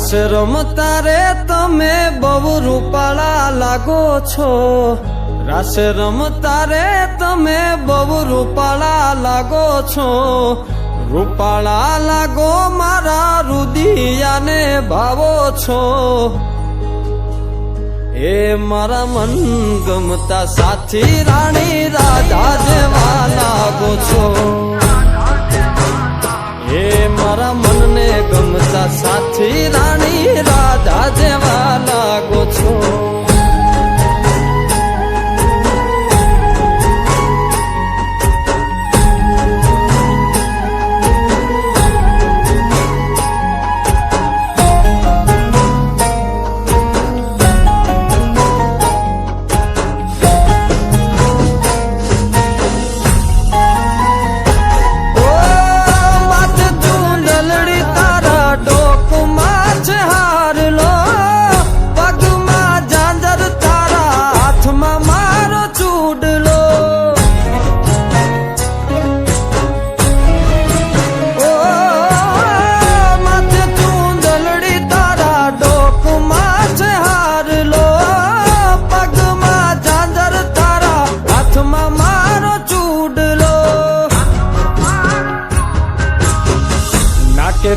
રાસ રમતા રે તમે બહુ રૂપાળા લાગો છો, રાસ રમતા રે તમે બહુ રૂપાળા લાગો છો, રૂપાળા લાગો મારા રુદિયાને ભાવો છો, એ મારા મન ગમતા સાથી રાણી રાધા જેવા લાગો છો, એ મારા મનને ગમતા સાથી રાણી રાધા જેવા લાગો છો.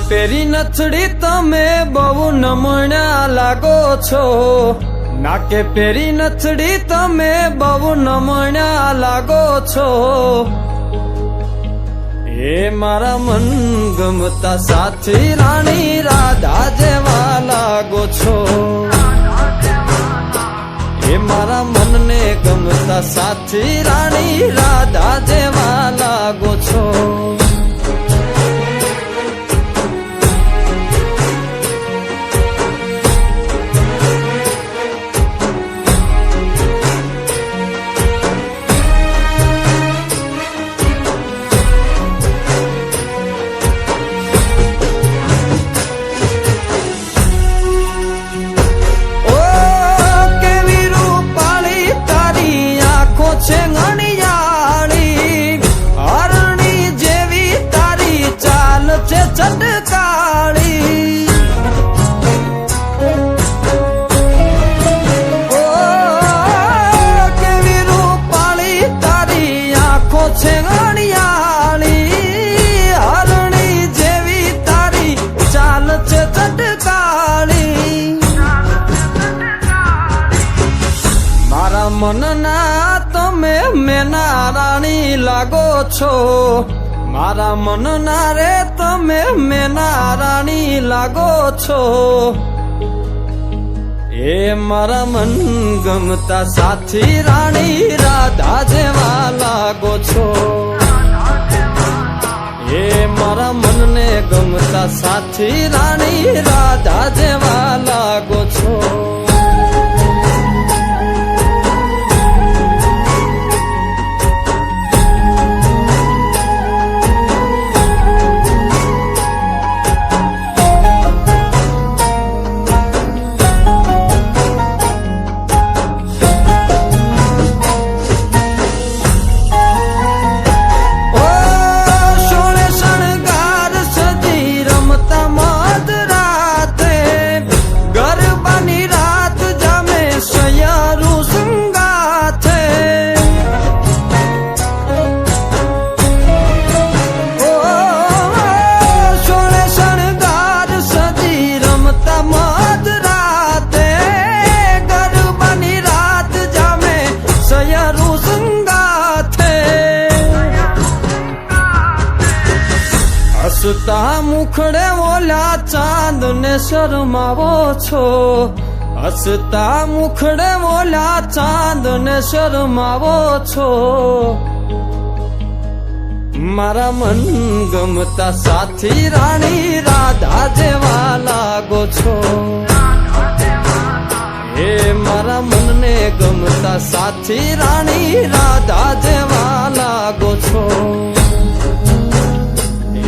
પેરી નથડી તમે બહુ નમણ્યા લાગો છો, નાકે પેરી નથડી તમે બહુ નમણ્યા લાગો છો, એ મારા મન ગમતા સાથી રાણી રાધા જેવા લાગો છો, એ મારા મનને ગમતા સાથી રાણી રાધા જેવા લાગો છો. મનના તમે મેના રાણી લાગો છો, મારા મનના રે તમે મેના રાણી લાગો છો, એ મારા મન ગમતા સાથી રાણી રાધા જેવા લાગો છો, એ મારા મનને ગમતા સાથી રાણી રાધા જેવા લાગો છો. હસતા મુખડે ઓલા ચાંદ ને શરમાવો છો, હસતા મુખડે ઓલા ચાંદ ને શરમાવો છો, મારા મન ગમતા સાથી રાણી રાધા જેવા લાગો છો, એ મારા મનને ગમતા સાથી રાણી રાધા જેવા લાગો છો,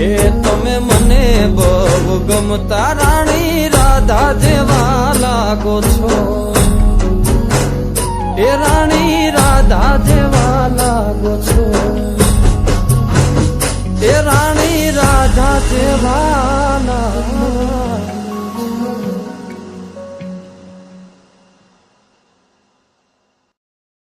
એ તમે મને બહુ ગમતા રાણી રાધા જેવા લાગો છો, એ રાણી રાધા જેવા લાગો છો, એ રાણી રાધા જેવા